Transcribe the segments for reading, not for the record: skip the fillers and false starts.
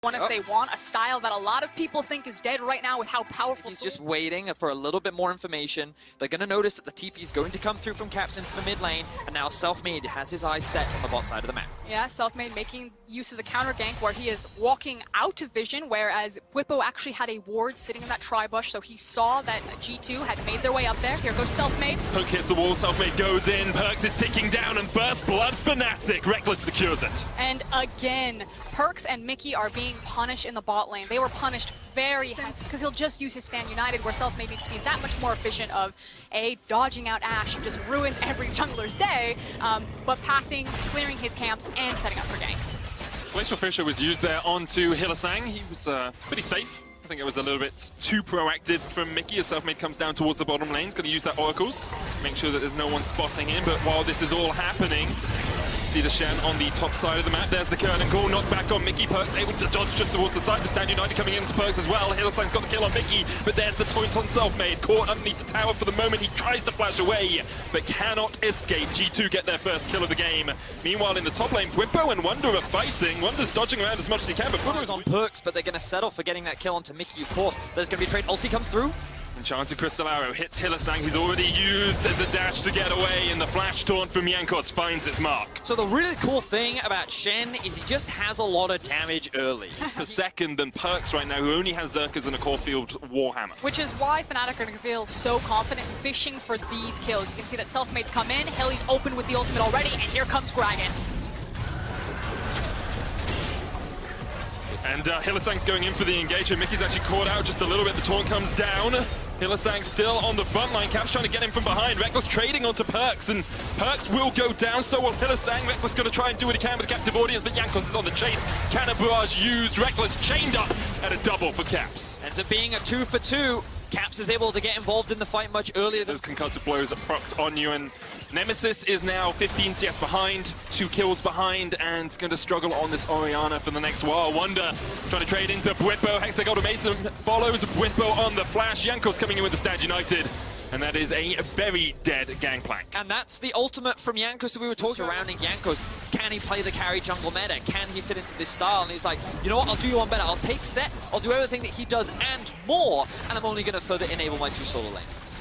If they want a style that a lot of people think is dead right now with how powerful. He's just waiting for a little bit more information. They're going to notice that the TP is going to come through from Caps into the mid lane, and now Selfmade has his eyes set on the bot side of the map. Yeah, Selfmade making use of the counter gank where he is walking out of vision, whereas Equipos actually had a ward sitting in that tri-bush, so he saw that G2 had made their way up there. Here goes Selfmade. Hook hits the wall, Selfmade goes in, Perks is ticking down, and First Blood Fnatic. Reckless secures it. And again, Perks and Mickey are being punished in the bot lane. They were punished very heavily because he'll just use his Stand United, where Selfmade needs to be that much more efficient of dodging out Ashe, who just ruins every jungler's day, but pathing, clearing his camps, and setting up for ganks. Glacial Fissure was used there onto Hylissang. He was pretty safe. I think it was a little bit too proactive from Mickey as Selfmade comes down towards the bottom lane. He's going to use that Oracles, make sure that there's no one spotting him. But while this is all happening, see the Shen on the top side of the map. There's the curtain call, knocked back on Mickey. Perks able to dodge just towards the side. The Stand United coming into Perks as well. Hylissang's got the kill on Mickey, but there's the taunt on Selfmade. Caught underneath the tower for the moment. He tries to flash away, but cannot escape. G2 get their first kill of the game. Meanwhile, in the top lane, Bwipo and Wunder are fighting. Wunder's dodging around as much as he can, but Bwipo's on Perks, but they're going to settle for getting that kill onto Mickey, of course. There's going to be a trade. Ulti comes through. Enchanted Crystal Arrow hits Hylissang. He's already used the dash to get away, and the flash taunt from Jankos finds its mark. So the really cool thing about Shen is he just has a lot of damage early. Per second than Perks right now, who only has Zerkers and a Caulfield Warhammer. Which is why Fnatic are going to feel so confident fishing for these kills. You can see that Selfmade's come in, Hilly's open with the ultimate already, and here comes Gragas. And Hylissang's going in for the engagement. Mickey's actually caught out just a little bit. The taunt comes down. Hylissang still on the front line. Cap's trying to get him from behind. Reckless trading onto Perks, and Perks will go down. So will Hylissang. Reckless going to try and do what he can with the captive audience, but Jankos is on the chase. Cannon Barrage used. Reckless chained up, and a double for Caps. Ends up being a 2 for 2. Caps is able to get involved in the fight much earlier. Those concussive blows are propped on you, and Nemesis is now 15 CS behind, 2 kills behind, and it's going to struggle on this Orianna for the next while. Wunder trying to trade into Bwipo. Hexagol Mason follows Bwipo on the flash. Jankos coming in with the Stand United. And that is a very dead gangplank. And that's the ultimate from Jankos that we were talking surrounding Jankos. Can he play the carry jungle meta? Can he fit into this style? And he's like, you know what, I'll do you one better. I'll take set, I'll do everything that he does and more, and I'm only going to further enable my 2 solo lanes.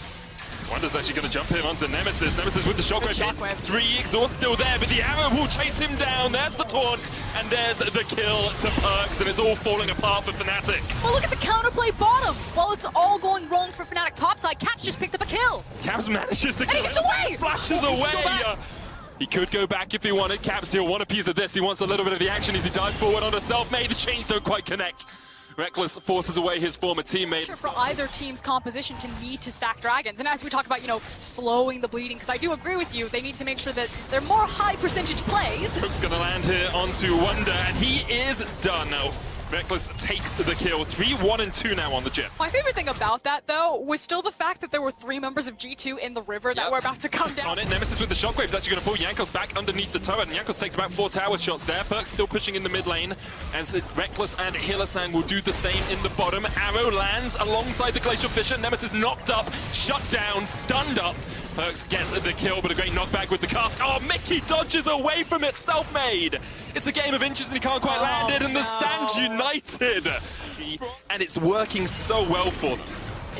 Wunder's actually going to jump in onto Nemesis. Nemesis with the shockwave hits. 3 exhaust still there, but the arrow will chase him down. There's the taunt, and there's the kill to Perks, and it's all falling apart for Fnatic. Well, look at the counterplay bottom. While it's all going wrong for Fnatic topside, Caps just picked up a kill. Caps manages to and he gets away! Flashes away! He could go back if he wanted. Caps, he'll want a piece of this. He wants a little bit of the action as he dives forward onto Selfmade. The chains don't quite connect. Reckless forces away his former teammate. Sure, for either team's composition to need to stack dragons. And as we talk about, slowing the bleeding, because I do agree with you, they need to make sure that they're more high percentage plays. Hook's gonna land here onto Wunder, and he is done now. Reckless takes the kill. 3-1 and 2 now on the Jip. My favorite thing about that, though, was still the fact that there were 3 members of G2 in the river that were about to come down. On it, Nemesis with the shockwave is actually going to pull Jankos back underneath the turret, and Jankos takes about 4 tower shots there. Perks still pushing in the mid lane, as Reckless and Hylissang will do the same in the bottom. Arrow lands alongside the Glacial Fissure. Nemesis knocked up, shut down, stunned up. Perks gets the kill, but a great knockback with the cast. Oh, Mickey dodges away from it, Selfmade. It's a game of inches and he can't quite land it, and the Stand United. And it's working so well for them.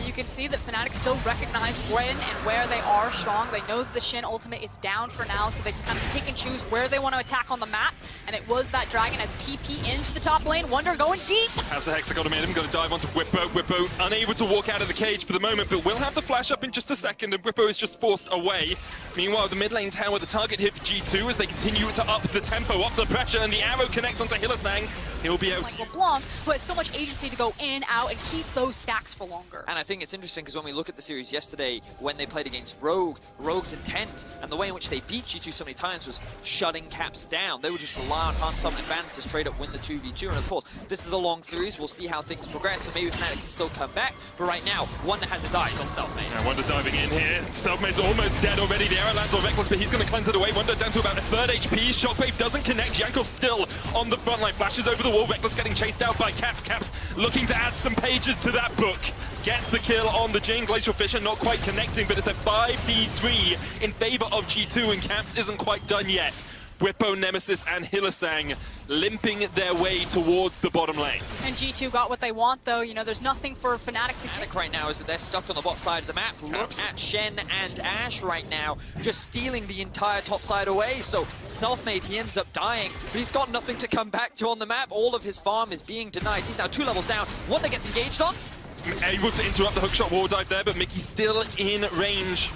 You can see that Fnatic still recognize when and where they are strong. They know that the Shin ultimate is down for now, so they can kind of pick and choose where they want to attack on the map. And it was that Dragon as TP into the top lane. Wunder going deep. As the Hexagol made him, going to dive onto Bwipo. Bwipo unable to walk out of the cage for the moment, but will have the flash up in just a second, and Bwipo is just forced away. Meanwhile, the mid lane tower, the target hit for G2 as they continue to up the tempo, up the pressure, and the arrow connects onto Hylissang. He'll be able to... LeBlanc, who has so much agency to go in, out, and keep those stacks for longer. And I think it's interesting because when we look at the series yesterday, when they played against Rogue's intent, and the way in which they beat G2 so many times was shutting Caps down. They would just rely on hard summon advantage to straight up win the 2v2. And of course, this is a long series. We'll see how things progress, and maybe Fnatic can still come back. But right now, Wunder has his eyes on Selfmade. Yeah, Wunder diving in here. Selfmade's almost dead already. The arrow lands on Reckless, but he's going to cleanse it away. Wunder down to about a 3rd HP. Shockwave doesn't connect. Jankos still on the front line. Flashes over the wall. Reckless getting chased out by Caps. Caps looking to add some pages to that book. Gets the kill on the Jane. Glacial Fissure not quite connecting, but it's a 5v3 in favor of G2, and Caps isn't quite done yet. Bwipo, Nemesis, and Hylissang limping their way towards the bottom lane. And G2 got what they want, though. You know, there's nothing for Fnatic to Fnatic right now is that they're stuck on the bot side of the map. Look at Shen and Ash right now, just stealing the entire top side away. So Selfmade, he ends up dying, but he's got nothing to come back to on the map. All of his farm is being denied. He's now 2 levels down. Wonder gets engaged on. Able to interrupt the hookshot wall dive there, but Mickey's still in range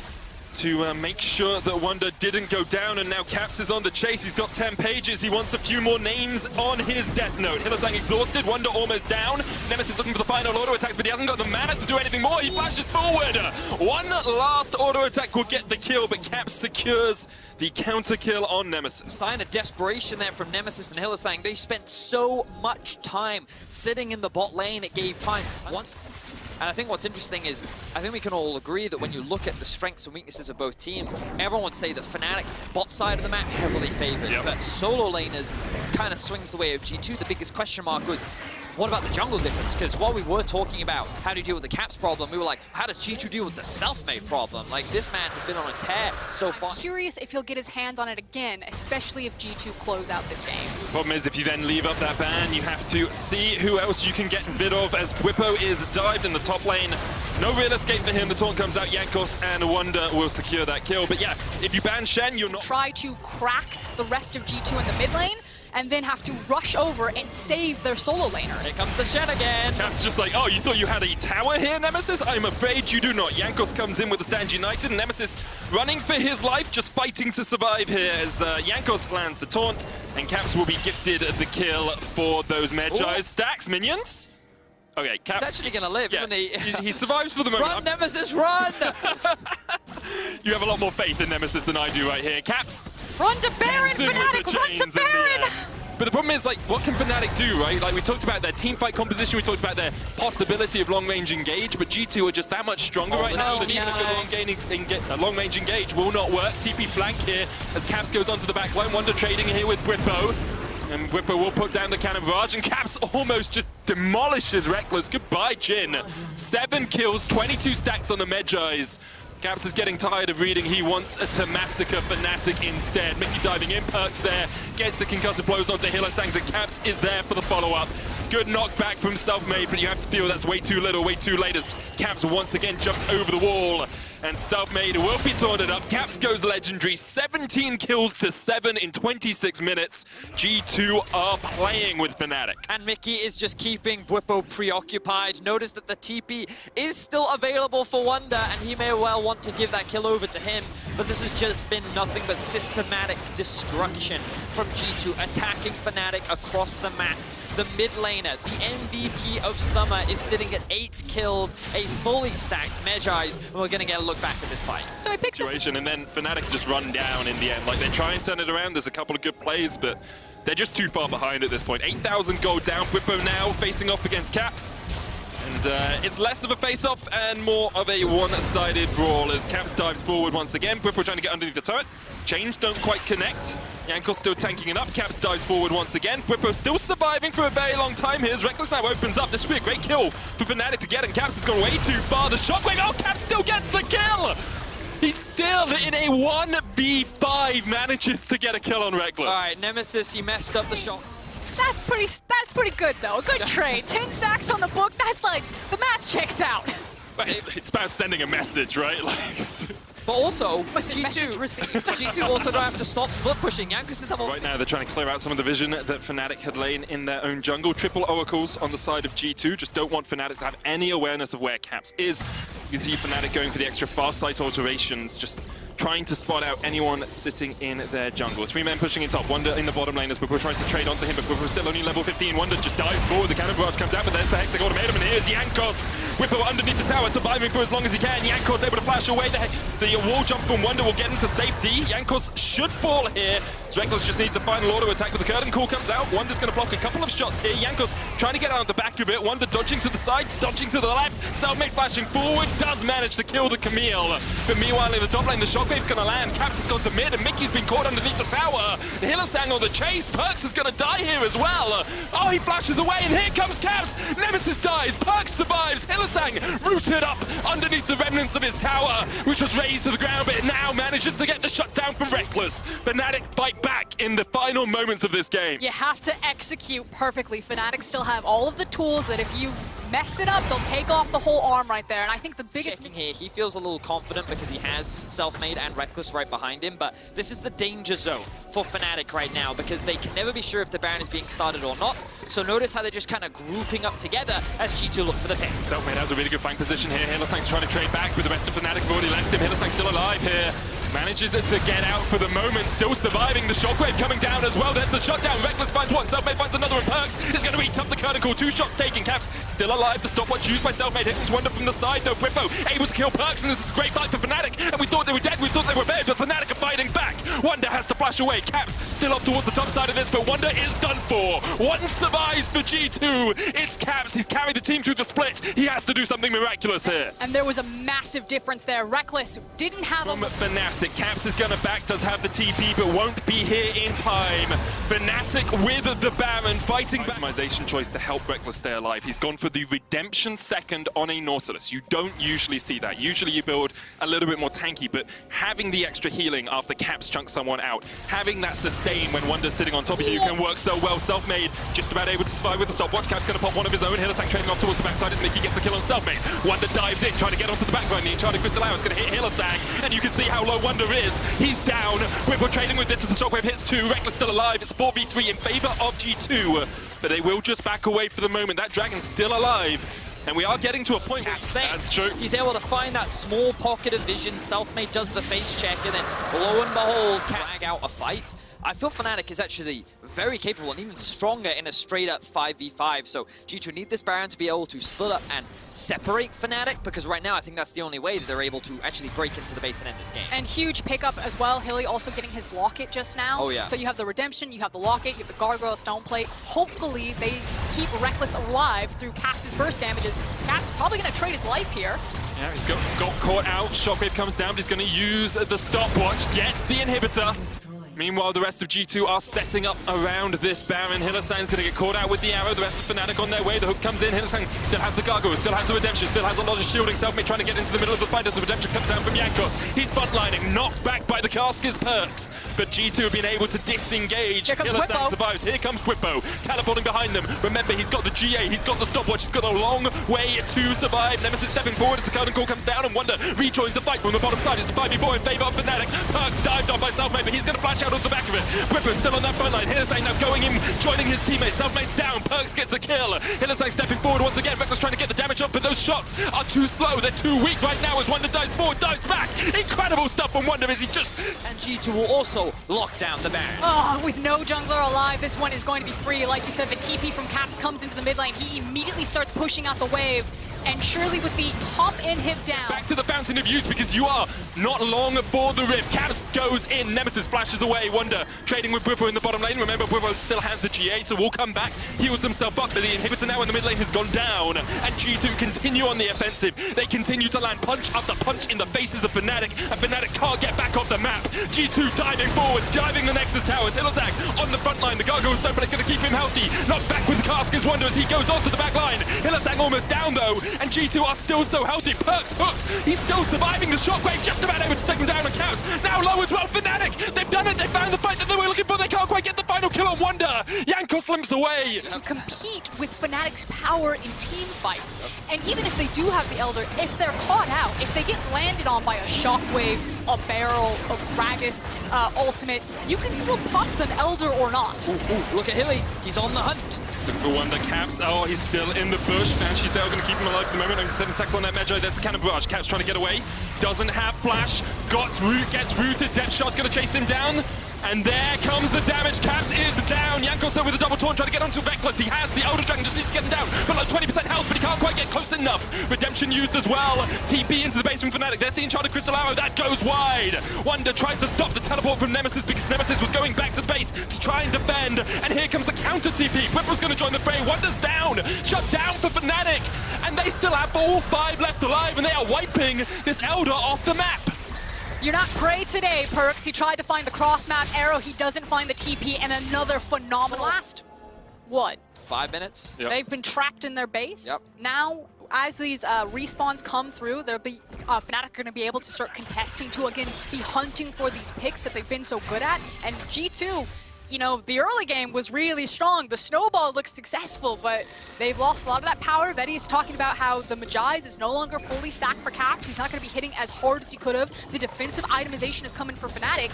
to make sure that Wonder didn't go down, and now Caps is on the chase. He's got 10 pages. He wants a few more names on his death note. Hylissang exhausted, Wonder almost down. Nemesis looking for the final auto attack, but he hasn't got the mana to do anything more. He flashes forward. One last auto attack will get the kill, but Caps secures the counter kill on Nemesis. Sign of desperation there from Nemesis and Hylissang. They spent so much time sitting in the bot lane, it gave time. And I think what's interesting is, I think we can all agree that when you look at the strengths and weaknesses of both teams, everyone would say that Fnatic, bot side of the map, heavily favored. Yep. But solo laners kind of swings the way of G2. The biggest question mark was, what about the jungle difference? Because while we were talking about how to deal with the Caps problem, we were like, how does G2 deal with the Selfmade problem? Like, this man has been on a tear so far. Curious if he'll get his hands on it again, especially if G2 close out this game. Problem is, if you then leave up that ban, you have to see who else you can get rid of, as Bwipo is dived in the top lane. No real escape for him. The taunt comes out. Jankos and Wonder will secure that kill. But yeah, if you ban Shen, you're not... Try to crack the rest of G2 in the mid lane, and then have to rush over and save their solo laners. Here comes the Shen again. That's just like, oh, you thought you had a tower here, Nemesis? I'm afraid you do not. Jankos comes in with the Stand United, and Nemesis running for his life, just fighting to survive here as Jankos lands the taunt, and Caps will be gifted the kill for those Magi. Stacks minions. Okay, Caps. He's actually going to live, isn't he? He survives for the moment. Run, Nemesis, run! You have a lot more faith in Nemesis than I do right here. Caps. Run to Baron, Fnatic! Run to Baron! But the problem is, like, what can Fnatic do, right? Like, we talked about their team fight composition, we talked about their possibility of long-range engage, but G2 are just that much stronger right now that even a long-range engage will not work. TP flank here as Caps goes onto the back line. Wonder trading here with Bwipo. And Bwipo will put down the cannon barrage, and Caps almost just demolishes Reckless. Goodbye, Jin. 7 kills, 22 stacks on the Medjais. Caps is getting tired of reading. He wants to massacre Fnatic instead. Mickey diving in, perks there, gets the concussive blows onto Hylissang, and Caps is there for the follow-up. Good knockback from Selfmade, but you have to feel that's way too little, way too late as Caps once again jumps over the wall. And Selfmade will be taunted up. Caps goes legendary. 17 kills to 7 in 26 minutes. G2 are playing with Fnatic. And Mickey is just keeping Bwipo preoccupied. Notice that the TP is still available for Wonder, and he may well want to give that kill over to him. But this has just been nothing but systematic destruction from G2, attacking Fnatic across the map. The mid laner, the MVP of Summer, is sitting at 8 kills, a fully stacked Medjais, and we're going to get a look back at this fight. So he picks up... And then Fnatic just run down in the end. Like, they try and turn it around. There's a couple of good plays, but they're just too far behind at this point. 8,000 gold down. Bwipo now facing off against Caps. And it's less of a face-off and more of a one-sided brawl as Caps dives forward once again. Bwipo trying to get underneath the turret. Change don't quite connect. Jankos still tanking it up. Caps dives forward once again. Bwipo still surviving for a very long time here as Reckless now opens up. This would be a great kill for Fnatic to get, and Caps has gone way too far. The shockwave, oh, Caps still gets the kill! He's still in a 1v5, manages to get a kill on Reckless. All right, Nemesis, he messed up the shot. That's pretty good, though. A good trade. 10 stacks on the book, that's like, the math checks out. But it's about sending a message, right? Like, but also, message received. G2 also don't have to stop split pushing. Jankos is right now they're trying to clear out some of the vision that Fnatic had lain in their own jungle. Triple oracles on the side of G2. Just don't want Fnatic to have any awareness of where Caps is. You see Fnatic going for the extra fast sight alterations, just trying to spot out anyone sitting in their jungle. 3 men pushing in top. Wonder in the bottom lane as Bwipo tries to trade onto him, but Bwipo still only level 15. Wonder just dives forward. The cannon barrage comes out, but there's the Hexag Ultimatum, and here's Jankos. Bwipo underneath the tower, surviving for as long as he can. Jankos able to flash away. The wall jump from Wonder will get him to safety. Jankos should fall here. Reckless just needs a final auto attack, but the curtain call comes out. Wonder's going to block a couple of shots here. Jankos trying to get out of the back of it. Wonder dodging to the side, dodging to the left. Selfmade flashing forward, does manage to kill the Camille. But meanwhile in the top lane, the shot Shockwave's gonna land. Caps has gone to mid, and Mickey's been caught underneath the tower. Hillisang on the chase. Perks is gonna die here as well. Oh, he flashes away, and here comes Caps. Nemesis dies. Perks survives. Hillisang rooted up underneath the remnants of his tower, which was raised to the ground, but it now manages to get the shutdown from Reckless. Fnatic fight back in the final moments of this game. You have to execute perfectly. Fnatic still have all of the tools that if you mess it up, they'll take off the whole arm right there. And I think the biggest Checking here, he feels a little confident because he has Selfmade and Reckless right behind him, but this is the danger zone for Fnatic right now because they can never be sure if the Baron is being started or not. So notice how they're just kind of grouping up together as G2 look for the pick. Selfmade has a really good flank position here. Hillisang's trying to trade back, but the rest of Fnatic have already left him. Hillisang's still alive here. Manages to get out for the moment, still surviving. The Shockwave coming down as well. There's the shutdown. Reckless finds one, Selfmade finds another, and Perks is going to eat up the Curticle. 2 shots taken. Caps still alive. The stopwatch used by Selfmade. Hits Wonder from the side though. Bwippo able to kill Perks, and this is a great fight for Fnatic. And we thought they were dead, we thought they were bad, but Fnatic are fighting back. Wonder has to flash away. Caps still up towards the top side of this, but Wonder is done for. One survives for G2. It's Caps. He's carried the team through the split. He has to do something miraculous here. And there was a massive difference there. Reckless didn't have From Fnatic, Caps is going to back, does have the TP, but won't be here in time. Fnatic with the Baron fighting back. Optimization choice to help Reckless stay alive. He's gone for the redemption second on a Nautilus. You don't usually see that. Usually you build a little bit more tanky, but having the extra healing after Caps chunks someone out, having that sustain when Wonder's sitting on top of you can work so well. Selfmade just about able to survive with the stopwatch. Cap's going to pop one of his own. Hillisang trading off towards the backside as Mickey gets the kill on Selfmade. Wonder dives in, trying to get onto the backline. The Enchanted Crystal Arrow is going to hit Hillisang, and you can see how low Wonder is. He's down. We're trading with this as the Shockwave hits 2. Reckless still alive. It's 4v3 in favor of G2, but they will just back away for the moment. That Dragon's still alive. And we are getting to a point where that's true. He's able to find that small pocket of vision. Selfmade does the face check, and then lo and behold, Caps drag out a fight. I feel Fnatic is actually very capable and even stronger in a straight-up 5v5. So G2 need this Baron to be able to split up and separate Fnatic, because right now I think that's the only way that they're able to actually break into the base and end this game. And huge pickup as well. Hilly also getting his Locket just now. Oh, yeah. So you have the Redemption, you have the Locket, you have the Gargoyle Stoneplate. Hopefully they keep Reckless alive through Caps' burst damages. Caps probably going to trade his life here. Yeah, he's got caught out. Shockwave comes down, but he's going to use the stopwatch, gets the inhibitor. Meanwhile, the rest of G2 are setting up around this Baron. Hillisang's going to get caught out with the arrow. The rest of Fnatic on their way. The hook comes in. Hillisang still has the Gargoyle, still has the Redemption, still has a lot of shielding. Selfmade trying to get into the middle of the fight as the Redemption comes down from Jankos. He's frontlining, knocked back by the Casker's Perks. But G2 have been able to disengage. Here comes Hillisang Bwippo. survives. Here comes Bwippo, teleporting behind them. Remember, he's got the GA, he's got the stopwatch, he's got a long way to survive. Nemesis stepping forward as the curtain call comes down, and Wonder rejoins the fight from the bottom side. It's a 5v4 in favor of Fnatic. Perks dived on by Selfmade, but he's going to flash out of the back of it. Bwippo's still on that front line. Hillisang now going in, joining his teammates. Selfmade's down. Perks gets the kill. Hillisang stepping forward once again. Reckless trying to get the damage up, but those shots are too slow. They're too weak right now as Wonder dives forward, dives back. Incredible stuff from Wonder as he just... And G2 will also lock down the Baron. Oh, with no jungler alive, this one is going to be free. Like you said, the TP from Caps comes into the mid lane. He immediately starts pushing out the wave. And surely with the top inhib down. Back to the Fountain of Youth, because you are not long for the rip. Caps goes in, Nemesis flashes away. Wonder trading with Bwippo in the bottom lane. Remember, Bwippo still has the GA, so will come back, heals himself up, but the inhibitor now in the mid lane has gone down. And G2 continue on the offensive. They continue to land punch after punch in the faces of Fnatic, and Fnatic can't get back off the map. G2 diving forward, diving the Nexus towers. Hillisang on the front line. The Gargoyle Stone, but it's going to keep him healthy. Knocked back with Casker's Wonder as he goes onto the back line. Hillisang almost down though, and G2 are still so healthy. Perks hooked. He's still surviving the shockwave, just about able to take him down on Caps. Now low as well, Fnatic. They've done it. They found the fight that they were looking for. They can't quite get the final kill on Wonder. Jankos limps away. To compete with Fnatic's power in team fights. And even if they do have the Elder, if they're caught out, if they get landed on by a shockwave, a barrel, a Gragas ultimate, you can still pop them Elder or not. Ooh, look at Hilly. He's on the hunt. Looking for Wonder. Caps. Oh, he's still in the bush. Man, she's there going to keep him alive for the moment. Only 7 attacks on that Magi. There's the cannon barrage. Caps trying to get away. Doesn't have flash. Gets rooted. Depth shot's going to chase him down. And there comes the damage. Caps is down. Jankos though with a double taunt trying to get onto Reckless. He has the Elder Dragon, just needs to get him down. Below 20% health, but he can't quite get close enough. Redemption used as well. TP into the base from Fnatic. There's the Enchanted Crystal Arrow. That goes wide. Wonder tries to stop the teleport from Nemesis because Nemesis was going back to the base to try and defend. And here comes the counter TP. Whipple's going to join the fray. Wonder's down. Shut down for Fnatic. And they still have all 5 left alive, and they are wiping this Elder off the map. You're not prey today, Perks. He tried to find the cross-map arrow. He doesn't find the TP, and another phenomenal last, what? 5 minutes. Yep. They've been trapped in their base. Yep. Now, as these respawns come through, they'll be Fnatic are going to be able to start contesting to, again, be hunting for these picks that they've been so good at. And G2, you know, the early game was really strong. The snowball looks successful, but they've lost a lot of that power. Betty's talking about how the Magi's is no longer fully stacked for Caps. He's not going to be hitting as hard as he could have. The defensive itemization is coming for Fnatic.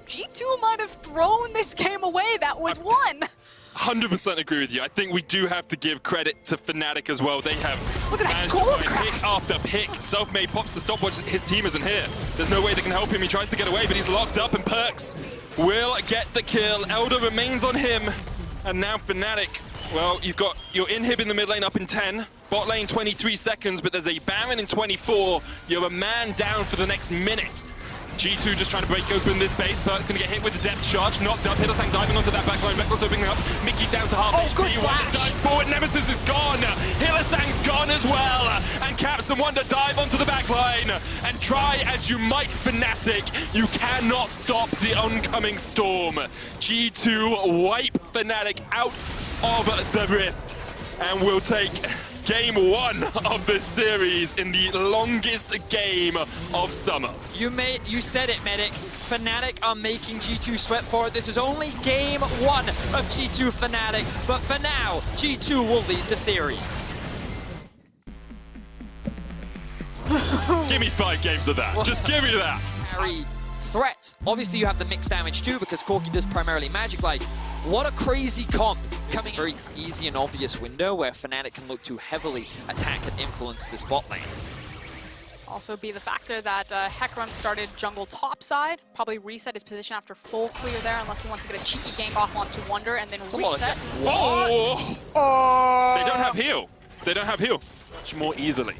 G2 might have thrown this game away. That was one. 100% agree with you. I think we do have to give credit to Fnatic as well. They have Look at that managed gold to find pick after pick. Selfmade pops the stopwatch. His team isn't here. There's no way they can help him. He tries to get away, but he's locked up, and Perks will get the kill. Elder remains on him. And now Fnatic, well, you've got your inhib in the mid lane up in 10. Bot lane 23 seconds, but there's a Baron in 24. You're a man down for the next minute. G2 just trying to break open this base. Perk's going to get hit with the depth charge. Knocked up. Hillsang diving onto that backline. Reckless opening up. Mickey down to half HP. Good flash. Dive forward. Nemesis is gone. Hillsang's gone as well. And Caps and Wonder dive onto the backline. And try as you might, Fnatic, you cannot stop the oncoming storm. G2 wipe Fnatic out of the rift. And we'll take game 1 of this series in the longest game of summer. You said it, Medic. Fnatic are making G2 sweat for it. This is only game 1 of G2 Fnatic, but for now, G2 will lead the series. Give me 5 games of that. Just give me that. Carry threat. Obviously, you have the mixed damage too, because Corki does primarily magic. Like, what a crazy comp. Coming very easy and obvious window where Fnatic can look to heavily attack and influence this bot lane. Also be the factor that Hecarim started jungle topside, probably reset his position after full clear there, unless he wants to get a cheeky gank off onto Wonder and then reset. What? They don't have heal. They don't have heal. Much more easily.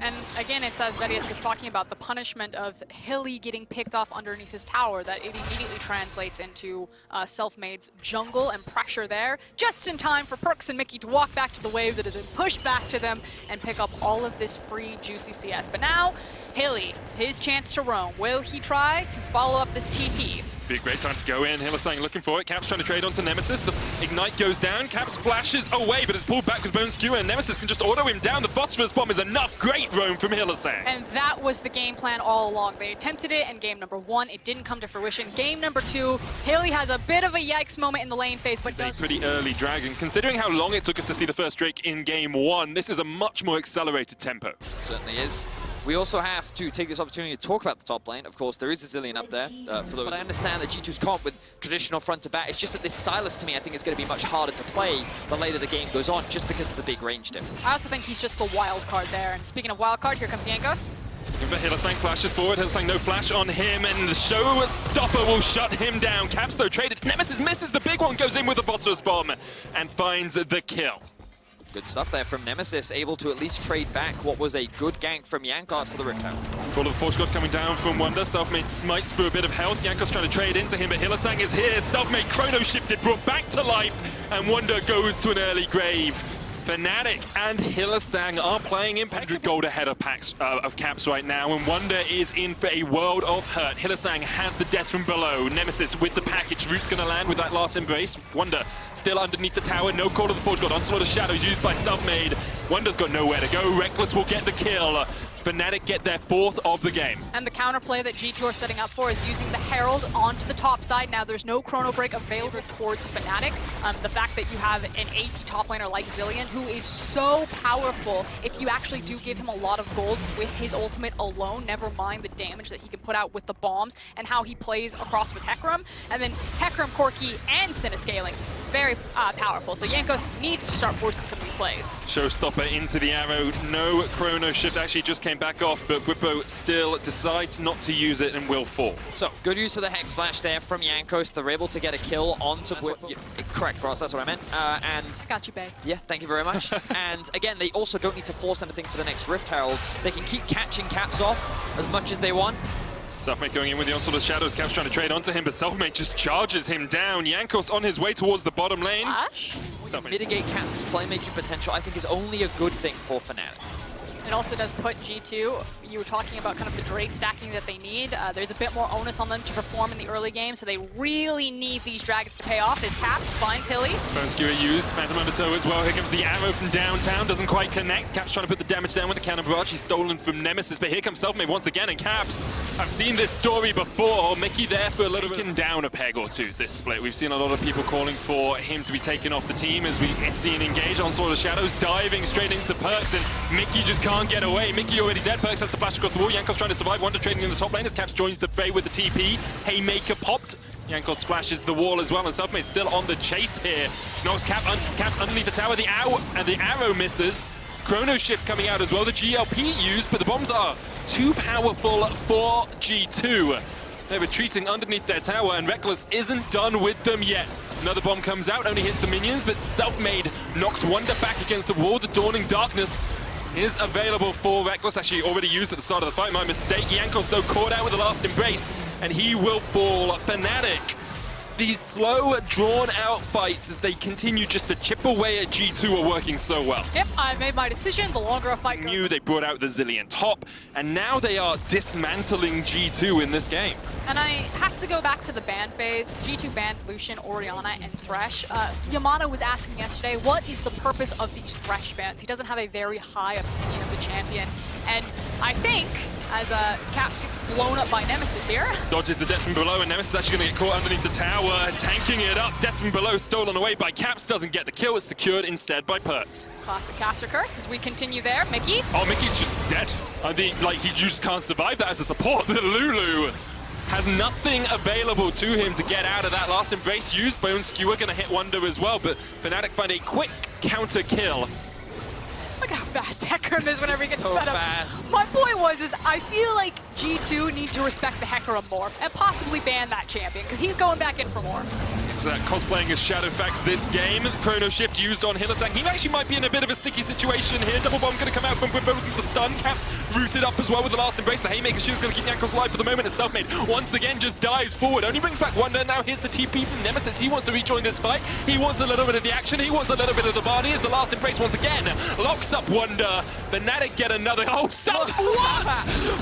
And again, it's as Betty was talking about, the punishment of Hilly getting picked off underneath his tower, that it immediately translates into Selfmade's jungle and pressure there, just in time for Perks and Mickey to walk back to the wave that had been pushed back to them and pick up all of this free juicy CS. But now, Hilly, his chance to roam. Will he try to follow up this TP? Be a great time to go in. Hillsang looking for it. Caps trying to trade onto Nemesis. The Ignite goes down. Caps flashes away, but is pulled back with Bone Skewer, and Nemesis can just auto him down. The Phosphorus Bomb is enough. Great roam from Hillsang. And that was the game plan all along. They attempted it in game number 1. It didn't come to fruition. Game number 2, Hilly has a bit of a yikes moment in the lane phase, but does... a pretty early Dragon. Considering how long it took us to see the first Drake in game 1, this is a much more accelerated tempo. It certainly is. We also have to take this opportunity to talk about the top lane. Of course, there is a Zillion up there for those. But I understand that G2's comp with traditional front to back. It's just that this Silas, to me, I think is going to be much harder to play the later the game goes on, just because of the big range difference. I also think he's just the wild card there. And speaking of wild card, here comes Jankos. Looking for Hillsang, flashes forward. Hillsang, no flash on him, and the showstopper will shut him down. Caps, though, traded. Nemesis misses the big one, goes in with the Phosphorus Bomb, and finds the kill. Good stuff there from Nemesis, able to at least trade back what was a good gank from Jankos to the Rift Tower. Call of the Forge God coming down from Wonder. Selfmade smites for a bit of health. Jankos trying to trade into him, but Hillsang is here. Selfmade chrono shifted, brought back to life, and Wonder goes to an early grave. Fnatic and Hillsang are playing in 100 gold ahead of Caps right now, and Wonder is in for a world of hurt. Hillsang has the death from below. Nemesis with the package. Root's going to land with that last embrace. Wonder still underneath the tower. No Call of the Forge God. Onslaught of Shadows used by Selfmade. Wonder's got nowhere to go. Reckless will get the kill. Fnatic get their 4th of the game. And the counterplay that G2 are setting up for is using the Herald onto the top side. Now there's no Chrono Break available towards Fnatic. The fact that you have an AP top laner like Zillion, who is so powerful if you actually do give him a lot of gold with his ultimate alone, never mind the damage that he can put out with the bombs and how he plays across with Hecarim. And then Hecarim, Corki, and Siniscaling, very powerful. So Jankos needs to start forcing some of these plays. Showstopper into the arrow. No Chrono Shift, actually just came back off, but Whippo still decides not to use it and will fall. So, good use of the Hex Flash there from Jankos. They're able to get a kill onto Whippo. Correct, Ross, that's what I meant. And got you, babe. Yeah, thank you very much. And again, they also don't need to force anything for the next Rift Herald. They can keep catching Caps off as much as they want. Selfmade going in with the Onslaught of Shadows. Caps trying to trade onto him, but Selfmade just charges him down. Jankos on his way towards the bottom lane. Flash? Mitigate Caps' playmaking potential, I think, is only a good thing for Fnatic. It also does put G2, you were talking about kind of the Drake stacking that they need. There's a bit more onus on them to perform in the early game, so they really need these Dragons to pay off. As Caps finds Hilly. Bone Skewer used, Phantom Undertow as well. Here comes the arrow from downtown, doesn't quite connect. Caps trying to put the damage down with the cannon barrage. He's stolen from Nemesis, but here comes Selfmade once again, and Caps. I've seen this story before. Mickey there for a little bit. Taken down a peg or two this split. We've seen a lot of people calling for him to be taken off the team as we see an engage on Sword of Shadows, diving straight into Perks, and Mickey just can't get away. Mickey already dead. Perks has to flash across the wall. Yankos trying to survive. Wonder trading in the top lane as Caps joins the fray with the TP. Haymaker popped. Yankos flashes the wall as well, and Selfmade still on the chase here. Knocks Caps underneath the tower. The arrow misses. Chrono Shift coming out as well. The GLP used, but the bombs are too powerful for G2. They're retreating underneath their tower, and Reckless isn't done with them yet. Another bomb comes out, only hits the minions, but Selfmade knocks Wonder back against the wall. The Dawning Darkness is available for Reckless. Actually already used at the start of the fight, my mistake. Yankos though caught out with the last embrace, and he will fall. Fnatic. These slow, drawn-out fights as they continue just to chip away at G2 are working so well. Yep, I made my decision. The longer a fight goes... They brought out the Zillion top, and now they are dismantling G2 in this game. And I have to go back to the ban phase. G2 banned Lucian, Orianna, and Thresh. Yamada was asking yesterday, what is the purpose of these Thresh bans? He doesn't have a very high opinion of the champion. And I think, as Caps gets blown up by Nemesis here. Dodges the death from below, and Nemesis is actually going to get caught underneath the tower, tanking it up. Death from below stolen away by Caps, doesn't get the kill. It's secured instead by Perks. Classic caster curse as we continue there. Mickey. Oh, Mickey's just dead. You just can't survive that as a support. The Lulu has nothing available to him to get out of that last embrace used. Bone Skewer going to hit Wonder as well, but Fnatic find a quick counter kill. Look how fast Hecarim is whenever he gets so sped up. Fast. My point was, I feel like G2 need to respect the Hecarim more and possibly ban that champion because he's going back in for more. It's cosplaying as Shadowfax this game. Chrono Shift used on Hylissang. He actually might be in a bit of a sticky situation here. Double bomb going to come out from both of the stun. Caps rooted up as well with the last embrace. The Haymaker shield is going to keep Yankos alive for the moment as Selfmade once again just dives forward. Only brings back Wonder. Now here's the TP from Nemesis. He wants to rejoin this fight. He wants a little bit of the action. He wants a little bit of the body as the last embrace once again locks up Wonder. Fnatic get another. Oh, Self! What?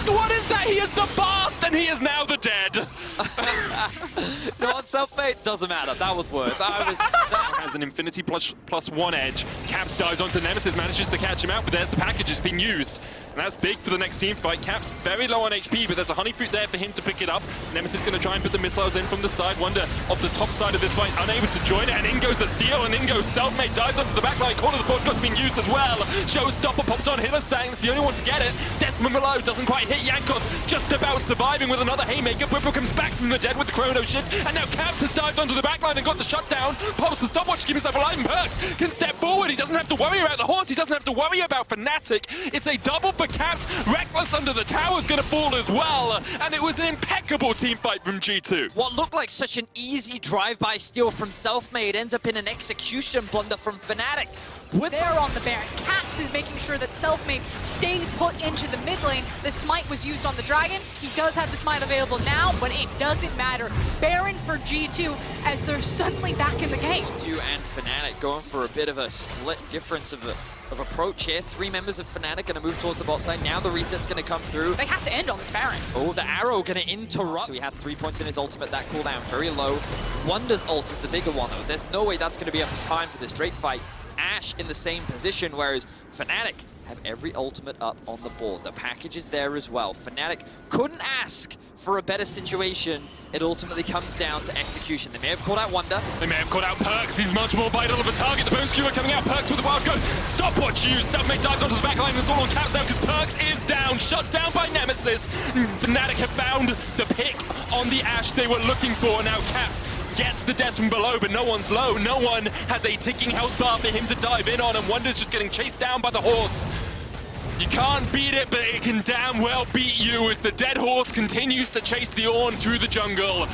What is that? He is the Bast and he is now the dead. You know what, Selfmade? Doesn't matter. That was worth. Has an Infinity plus one edge. Caps dives onto Nemesis, manages to catch him out, but there's the package it's been used. And that's big for the next team fight. Caps very low on HP, but there's a honey fruit there for him to pick it up. Nemesis going to try and put the missiles in from the side. Wonder off the top side of this fight, unable to join it, and in goes the steal, and in goes Selfmade, dives onto the backline. Corner of the Forge God's been used as well. Showstopper popped on Hylissang, it's the only one to get it. Death from below doesn't quite hit Yankos, just about surviving with another Haymaker. Whipple comes back from the dead with the Chrono Shift, and now Caps has dived onto the backline and got the shutdown. Pops the stopwatch to keep himself alive, and Perks can step forward. He doesn't have to worry about the horse, he doesn't have to worry about Fnatic. It's a double for Caps. Reckless under the tower is going to fall as well, and it was an impeccable team fight from G2. What looked like such an easy drive-by steal from Selfmade ends up in an execution blunder from Fnatic. They're on the Baron. Caps is making sure that Selfmade stays put into the mid lane. The smite was used on the Dragon. He does have the smite available now, but it doesn't matter. Baron for G2 as they're suddenly back in the game. G2 and Fnatic going for a bit of a split difference of approach here. 3 members of Fnatic going to move towards the bot side. Now the reset's going to come through. They have to end on this Baron. Oh, the arrow going to interrupt. So he has 3 points in his ultimate. That cooldown very low. Wonder's ult is the bigger one, though. There's no way that's going to be up in time for this Drake fight. Ashe in the same position, whereas Fnatic have every ultimate up on the board. The package is there as well. Fnatic couldn't ask for a better situation. It ultimately comes down to execution. They may have called out Wonder. They may have called out Perks. He's much more vital of a target. The Bone Skewer coming out. Perks with the wild go. Stopwatch used. Selfmade dives onto the back line, and it's all on Caps now because Perks is down. Shut down by Nemesis. Fnatic have found the pick on the Ashe they were looking for. Now Caps gets the death from below, but no one's low. No one has a ticking health bar for him to dive in on, and Wonder's just getting chased down by the horse. You can't beat it, but it can damn well beat you as the dead horse continues to chase the Ornn through the jungle.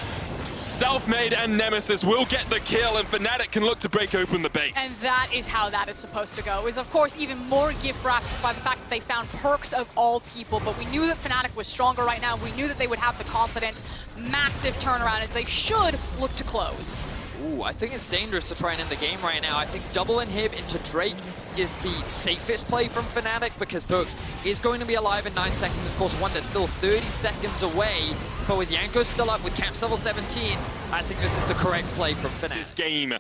Selfmade and Nemesis will get the kill, and Fnatic can look to break open the base. And that is how that is supposed to go. Is of course even more gift wrapped by the fact that they found Perks of all people, but we knew that Fnatic was stronger right now. We knew that they would have the confidence. Massive turnaround as they should look to close. Ooh, I think it's dangerous to try and end the game right now. I think double inhib into Drake is the safest play from Fnatic because Perks is going to be alive in 9 seconds. Of course, Wonder's still 30 seconds away, but with Yanko still up, with Caps level 17, I think this is the correct play from Fnatic. This game.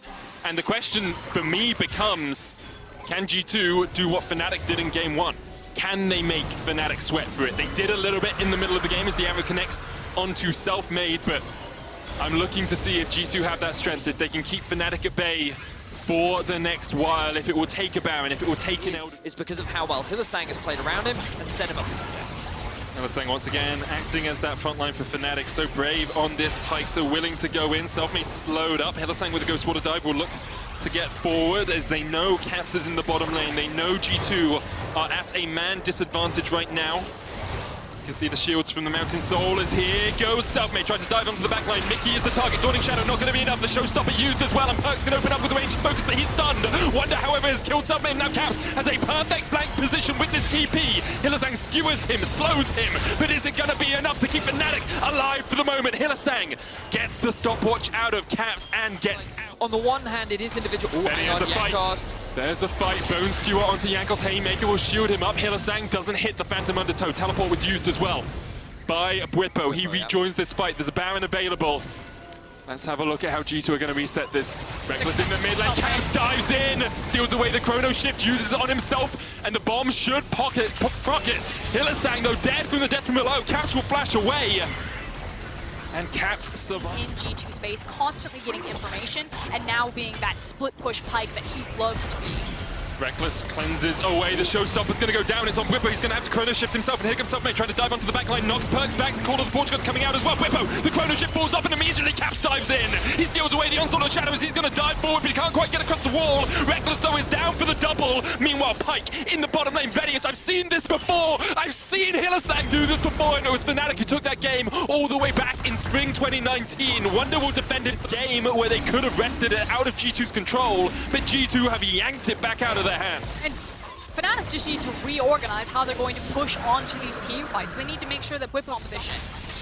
And the question for me becomes, can G2 do what Fnatic did in game 1? Can they make Fnatic sweat through it? They did a little bit in the middle of the game as the arrow connects onto Self-Made, but I'm looking to see if G2 have that strength, if they can keep Fnatic at bay for the next while, if it will take a Baron, if it will take an Elder. It's because of how well Hylissang has played around him and set him up for success. Hylissang once again acting as that front line for Fnatic, so brave on this Pike, so willing to go in. Self-Made slowed up. Hylissang with a Ghost Water Dive will look to get forward as they know Caps is in the bottom lane. They know G2 are at a man disadvantage right now. You can see the shields from the Mountain Soul as here goes Self-Made, trying to dive onto the back line. Mickey is the target, Dawning Shadow not going to be enough. The Showstopper used as well, and Perks can open up with the range focus, but he's stunned. Wonder, however, has killed Self-Made. Now Caps has a perfect flank position with this TP. Hylissang skewers him, slows him, but is it going to be enough to keep Fnatic alive for the moment? Hylissang gets the stopwatch out of Caps and gets out. On the one hand, it is individual. Oh, hang on, Jankos. There's a fight. Bone Skewer onto Jankos. Haymaker will shield him up. Hylissang doesn't hit the Phantom Undertow. Teleport was used as well by Bwipo. He rejoins this fight. There's a Baron available. Let's have a look at how G2 are going to reset this. Reckless in the mid lane. Caps dives in, steals away the Chrono Shift, uses it on himself, and the bomb should proc it. Hylissang, though, dead from the death from below. Caps will flash away. And Caps survive. In G2's face, constantly getting information, and now being that split push Pike that he loves to be. Reckless cleanses away. The Showstopper's going to go down. It's on Bwipo. He's going to have to Chrono Shift himself. And here comes Self-Made trying to dive onto the back line. Knocks Perks back. The Call of the Forge God's coming out as well. Bwipo, the Chrono Shift falls off and immediately Caps dives in. He steals away the Onslaught of Shadows. He's going to dive forward, but he can't quite get across the wall. Reckless, though, is down for the double. Meanwhile, Pike in the bottom lane. Vedius, I've seen this before. I've seen Hylissang do this before. And it was Fnatic who took that game all the way back in spring 2019. Wonder will defend its game where they could have wrested it out of G2's control, but G2 have yanked it back out of their hands. And Fnatic just need to reorganize how they're going to push onto these team fights. They need to make sure that Bwipo's in position.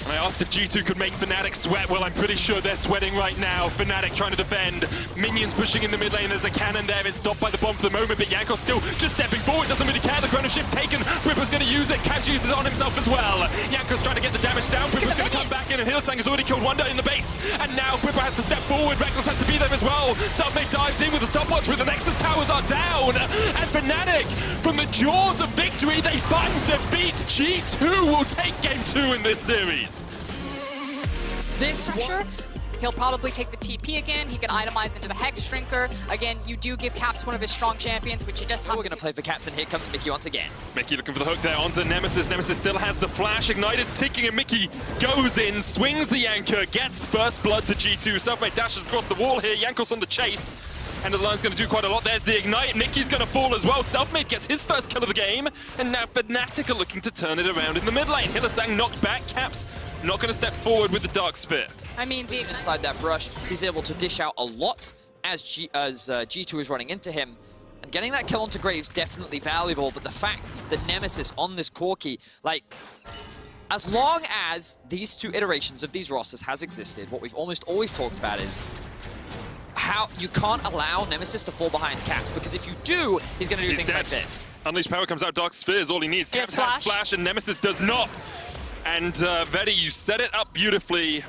And I asked if G2 could make Fnatic sweat. Well, I'm pretty sure they're sweating right now. Fnatic trying to defend. Minions pushing in the mid lane. There's a cannon there. It's stopped by the bomb for the moment, but Jankos still just stepping forward. Doesn't really care. The Chrono Shift taken. Bwipo's going to use it. Caps uses it on himself as well. Jankos trying to get the damage down. Bwipo's going to come back in, and Hylissang has already killed Wonder in the base. And now Bwipo has to step forward. Reckless has to be there as well. Self-Made dives in with the stopwatch, with the Nexus towers are down. And Fnatic, from the jaws of victory, they find defeat. G2 will take game 2 in this series. This Pressure. He'll probably take the TP again. He can itemize into the Hex Shrinker. Again, you do give Caps one of his strong champions, which he just we're going to play for Caps, and here comes Mickey once again. Mickey looking for the hook there onto Nemesis. Nemesis still has the flash. Ignite is ticking, and Mickey goes in, swings the anchor, gets first blood to G2. Self-Made dashes across the wall here. Jankos on the chase. End of the line's going to do quite a lot. There's the Ignite. Mickey's going to fall as well. Self-Made gets his first kill of the game. And now Fnatic are looking to turn it around in the mid lane. Hylissang knocked back. Caps not going to step forward with the Dark Sphere. I mean, inside that brush, he's able to dish out a lot as G2 is running into him. And getting that kill onto Graves definitely valuable, but the fact that Nemesis on this Corki, like, as long as these two iterations of these rosters has existed, what we've almost always talked about is how you can't allow Nemesis to fall behind Caps, because if you do, he's going to do things like this. Unleashed Power comes out, Dark Sphere is all he needs. Caps has Flash, and Nemesis does not. And Vedi, you set it up beautifully.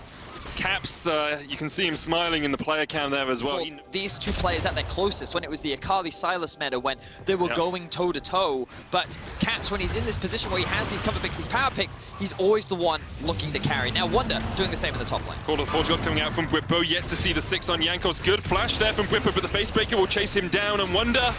Caps, you can see him smiling in the player cam there as well. These two players at their closest when it was the Akali Sylas meta, when they were going toe-to-toe. But Caps, when he's in this position where he has these cover picks, these power picks, he's always the one looking to carry. Now Wonder doing the same in the top lane. Call of the Forge God coming out from Bwipo, yet to see the 6 on Jankos. Good flash there from Bwipo, but the Facebreaker will chase him down, and Wonder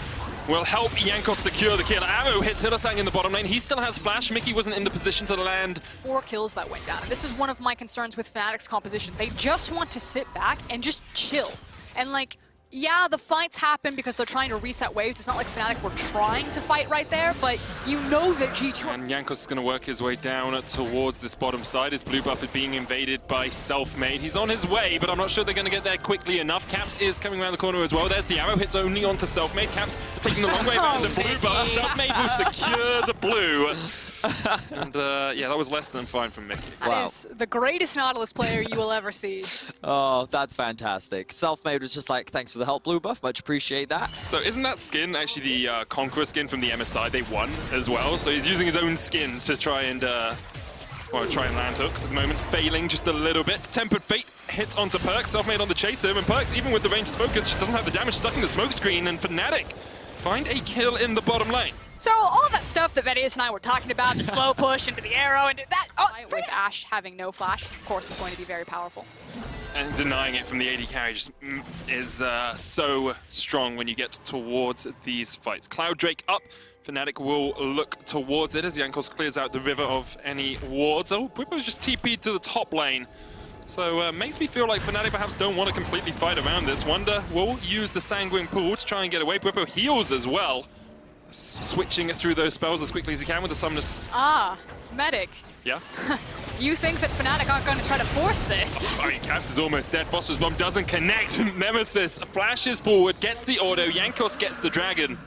will help Jankos secure the kill. Arrow hits Hylissang in the bottom lane. He still has flash. Mickey wasn't in the position to land. 4 kills that went down. And this is one of my concerns with Fnatic's composition. They just want to sit back and just chill. And like, Yeah, the fights happen because they're trying to reset waves. It's not like Fnatic were trying to fight right there, but you know that G2... And Jankos is going to work his way down towards this bottom side. His blue buff is being invaded by Selfmade. He's on his way, but I'm not sure they're going to get there quickly enough. Caps is coming around the corner as well. There's the arrow, hits only onto Selfmade. Caps taking the long way around the blue buff. Selfmade will secure the blue. And yeah, that was less than fine from Mickey. That is the greatest Nautilus player you will ever see. Oh, that's fantastic. Selfmade was just like, thanks for the help, blue buff. Much appreciate that. So isn't that skin actually the Conqueror skin from the MSI? They won as well. So he's using his own skin to try and land hooks at the moment, failing just a little bit. Tempered Fate hits onto Perks, Selfmade on the chaser, and Perks, even with the ranged focus, just doesn't have the damage stuck in the smoke screen, and Fnatic find a kill in the bottom lane. So all that stuff that Vedius and I were talking about, the slow push into the arrow, and that with Ashe having no flash, of course, is going to be very powerful. And denying it from the AD carry just is so strong when you get towards these fights. Cloud Drake up. Fnatic will look towards it as Jankos clears out the river of any wards. Oh, Bwipo's just TP'd to the top lane. So makes me feel like Fnatic perhaps don't want to completely fight around this. Wonder will use the Sanguine Pool to try and get away. Bwipo heals as well. Switching through those spells as quickly as he can with the Summoners. Ah, Medic. Yeah? You think that Fnatic aren't going to try to force this? I mean, Caps is almost dead. Foster's Bomb doesn't connect. Nemesis flashes forward, gets the auto. Jankos gets the dragon.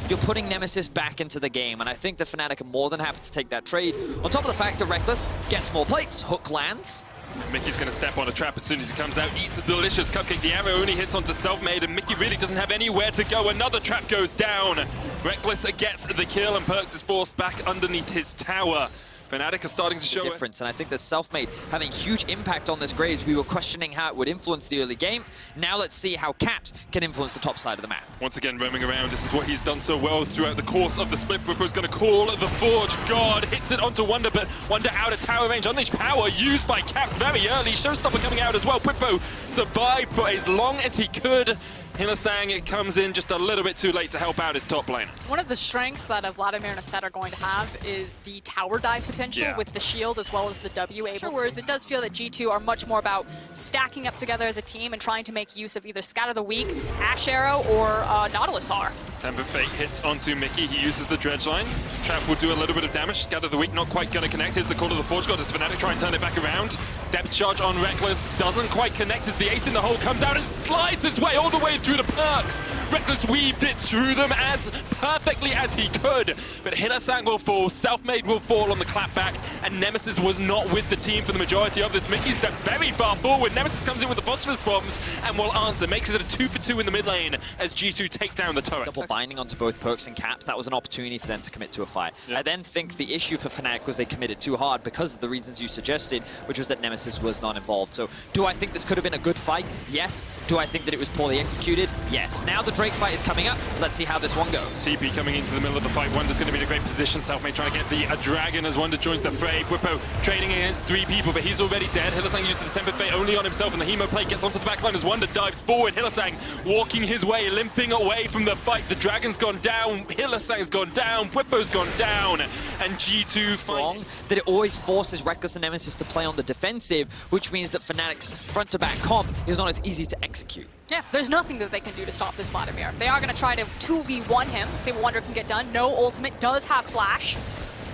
You're putting Nemesis back into the game, and I think the Fnatic are more than happy to take that trade. On top of the fact that Reckless gets more plates, hook lands. Mickey's going to step on a trap as soon as he comes out, eats a delicious cupcake. The arrow only hits onto Selfmade, and Mickey really doesn't have anywhere to go. Another trap goes down. Reckless gets the kill, and Perks is forced back underneath his tower. Fnatic are starting to show a difference, and I think that Selfmade having huge impact on this Graves. We were questioning how it would influence the early game. Now let's see how Caps can influence the top side of the map. Once again, roaming around. This is what he's done so well throughout the course of the split. Bwipo's going to call the Forge God. Hits it onto Wonder, but Wonder out of tower range. Unleashed power used by Caps very early. Showstopper coming out as well. Bwipo survived for as long as he could. Hylissang, it comes in just a little bit too late to help out his top lane. One of the strengths that Vladimir and Aset are going to have is the tower dive potential with the shield as well as the W able. Whereas it does feel that G2 are much more about stacking up together as a team and trying to make use of either Scatter the Weak, Ashe Arrow, or Nautilus R. Temper Fate hits onto Mickey. He uses the Dredge line. Trap will do a little bit of damage. Scatter the Weak not quite going to connect. Here's the call of the Forge God. Does Fnatic try and turn it back around? Depth charge on Reckless. Doesn't quite connect as the ace in the hole comes out and slides its way all the way through the Perks. Reckless weaved it through them as perfectly as he could. But Hylissang will fall. Selfmade will fall on the clapback. And Nemesis was not with the team for the majority of this. Mickey stepped very far forward. Nemesis comes in with the phosphorus bombs and will answer. Makes it a 2-for-2 in the mid lane as G2 take down the turret. Double binding onto both Perks and Caps. That was an opportunity for them to commit to a fight. I then think the issue for Fnatic was they committed too hard because of the reasons you suggested, which was that Nemesis was not involved. So do I think this could have been a good fight? Yes. Do I think that it was poorly executed? Yes. Now the Drake fight is coming up. Let's see how this one goes. CP coming into the middle of the fight. Wonder's going to be in a great position. Selfmade trying to get the dragon as Wonder joins the fray. Bwipo trading against 3 people, but he's already dead. Hylissang uses the Tempered Fate only on himself, and the Hemo plate gets onto the backline as Wonder dives forward. Hylissang walking his way, limping away from the fight. The dragon's gone down. Hylissang's gone down. Bwipo's gone down. And G2 strong that it always forces Reckless and Nemesis to play on the defensive, which means that Fnatic's front-to-back comp is not as easy to execute. Yeah, there's nothing that they can do to stop this Vladimir. They are going to try to 2v1 him, see what Wonder can get done. No ultimate, does have flash.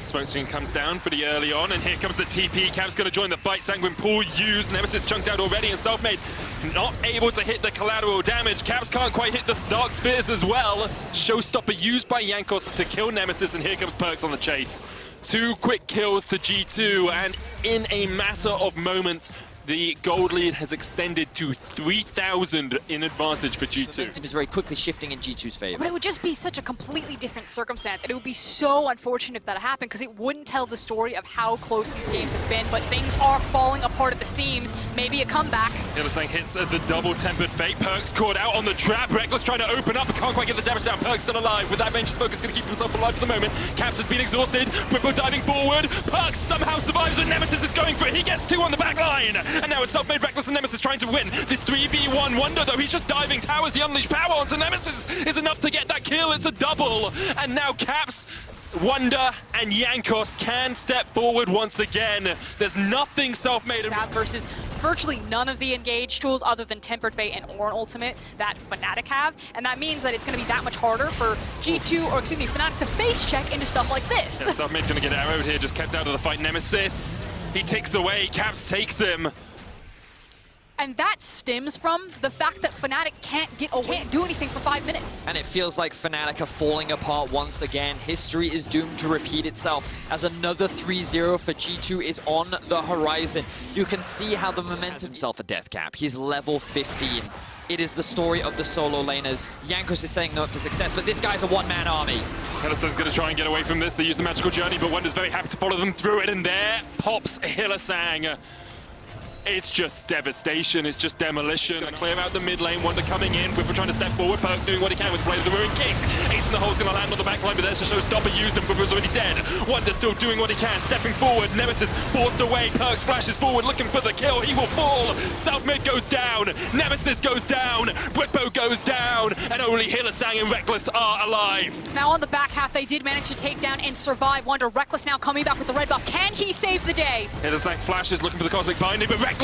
Smoke screen comes down pretty early on, and here comes the TP. Cap's going to join the fight. Sanguine Pool used. Nemesis chunked out already, and Selfmade not able to hit the collateral damage. Caps can't quite hit the Dark Spears as well. Showstopper used by Jankos to kill Nemesis, and here comes Perks on the chase. 2 quick kills to G2, and in a matter of moments, the gold lead has extended to 3,000 in advantage for G2. Momentum is very quickly shifting in G2's favor. But it would just be such a completely different circumstance, and it would be so unfortunate if that happened, because it wouldn't tell the story of how close these games have been, but things are falling apart at the seams. Maybe a comeback. Hylissang hits the double Tempered Fate. Perks caught out on the trap. Reckless trying to open up, but can't quite get the damage down. Perks still alive. With that Vengeance focus, going to keep himself alive for the moment. Caps has been exhausted. Bwipo diving forward. Perks somehow survives, but Nemesis is going for it. He gets 2 on the back line. And now it's Selfmade, Reckless, and Nemesis trying to win. This 3v1 Wonder, though, he's just diving towers. The unleashed power onto Nemesis is enough to get that kill. It's a double. And now Caps, Wonder, and Jankos can step forward once again. There's nothing Selfmade. That versus virtually none of the engage tools other than Tempered Fate and Ornn Ultimate that Fnatic have, and that means that it's going to be that much harder for G2, or excuse me, Fnatic to face check into stuff like this. Yeah, Selfmade going to get arrowed here, just kept out of the fight. Nemesis, he ticks away, Caps takes him. And that stems from the fact that Fnatic can't do anything for 5 minutes. And it feels like Fnatic are falling apart once again. History is doomed to repeat itself as another 3-0 for G2 is on the horizon. You can see how the momentum himself a death cap. He's level 15. It is the story of the solo laners. Jankos is setting them up for success, but this guy's a one-man army. Hylissang's going to try and get away from this. They use the magical journey, but Wonder's very happy to follow them through it, and there pops Hylissang. It's just devastation, it's just demolition. Gonna clear out the mid lane, Wonder coming in, Whipper trying to step forward, Perks doing what he can with the Blade of the Ruin King. Ace in the hole's gonna land on the back line, but there's a showstopper used and Whipper's already dead. Wonder still doing what he can, stepping forward, Nemesis forced away, Perks flashes forward, looking for the kill, he will fall. Selfmade goes down, Nemesis goes down, Whippo goes down, and only Hylissang and Reckless are alive. Now on the back half, they did manage to take down and survive Wonder. Reckless now coming back with the red buff. Can he save the day? Hylissang flashes, looking for the Cosmic Binding, but Reckless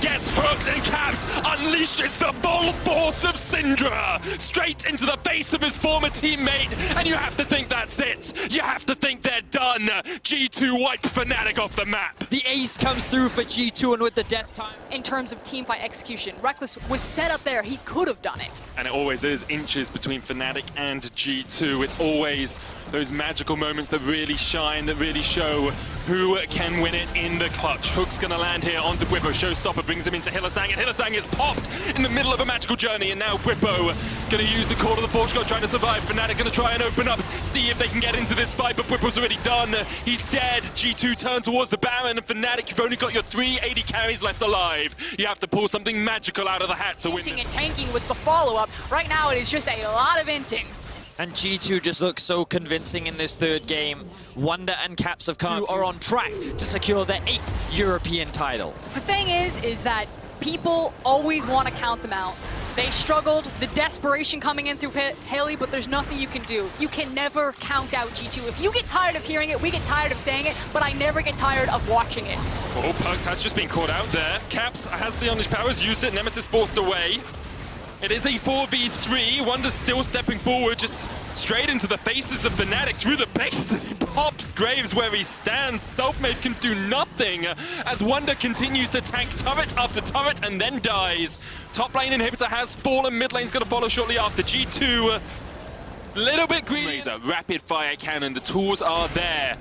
gets hooked and Caps unleashes the full force of Syndra straight into the face of his former teammate, and you have to think that's it. You have to think they're done. G2 wipe Fnatic off the map. The ace comes through for G2, and with the death time. In terms of team fight execution, Reckless was set up there. He could have done it. And it always is inches between Fnatic and G2. It's always those magical moments that really shine, that really show who can win it in the clutch. Hook's gonna land here onto Whippo. Showstopper brings him into Hylissang, and Hylissang is popped in the middle of a magical journey, and now Whippo gonna use the Call of the Forge God trying to survive. Fnatic gonna try and open up, see if they can get into this fight, but Whippo's already done. He's dead. G2 turn towards the Baron, and Fnatic, you've only got your 3 AD carries left alive. You have to pull something magical out of the hat to win. Inting and tanking was the follow-up. Right now it is just a lot of inting. And G2 just looks so convincing in this third game. Wonder and Caps of Khan are on track to secure their 8th European title. The thing is that people always want to count them out. They struggled, the desperation coming in through Haley, but there's nothing you can do. You can never count out G2. If you get tired of hearing it, we get tired of saying it, but I never get tired of watching it. Oh, Perks has just been caught out there. Caps has the unleashed powers, used it, Nemesis forced away. It is a 4v3, Wonder's still stepping forward, just straight into the faces of Fnatic, through the base, and he pops Graves where he stands. Selfmade can do nothing as Wonder continues to tank turret after turret and then dies. Top lane inhibitor has fallen, mid lane's gonna follow shortly after. G2, little bit greedy. Rapid fire cannon, the tools are there.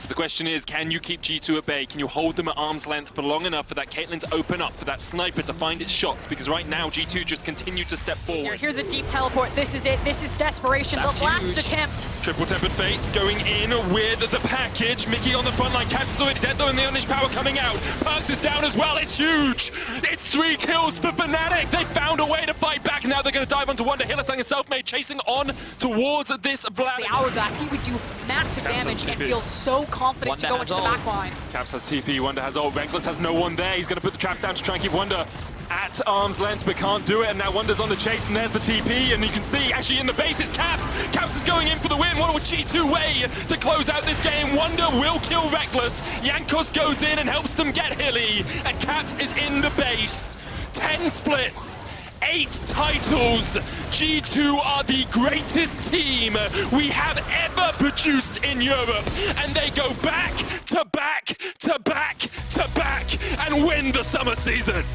The question is, can you keep G2 at bay? Can you hold them at arm's length for long enough for that Caitlyn to open up, for that sniper to find its shots? Because right now, G2 just continue to step forward. Here's a deep teleport. This is it. This is desperation. That's the last huge. attempt. Triple Tempered Fate going in with the package. Mickey on the front line. Caps is already dead though, and the unleashed power coming out. Perks is down as well. It's huge. It's 3 kills for Fnatic. They found a way to fight back. Now they're going to dive onto Wonder. Hylissang and Selfmade chasing on towards this Vlad. The Hourglass, he would do massive damage and feels so confident to go into the back line. Caps has TP, Wonder has ult, Reckless has no one there. He's going to put the traps down to try and keep Wonder at arm's length, but can't do it. And now Wonder's on the chase, and there's the TP, and you can see actually in the base it's Caps. Caps is going in for the win. What a G2 way to close out this game. Wonder will kill Reckless. Jankos goes in and helps them get Hilly, and Caps is in the base. 10 splits. 8 titles. G2 are the greatest team we have ever produced in Europe, and they go back to back to back to back and win the summer season.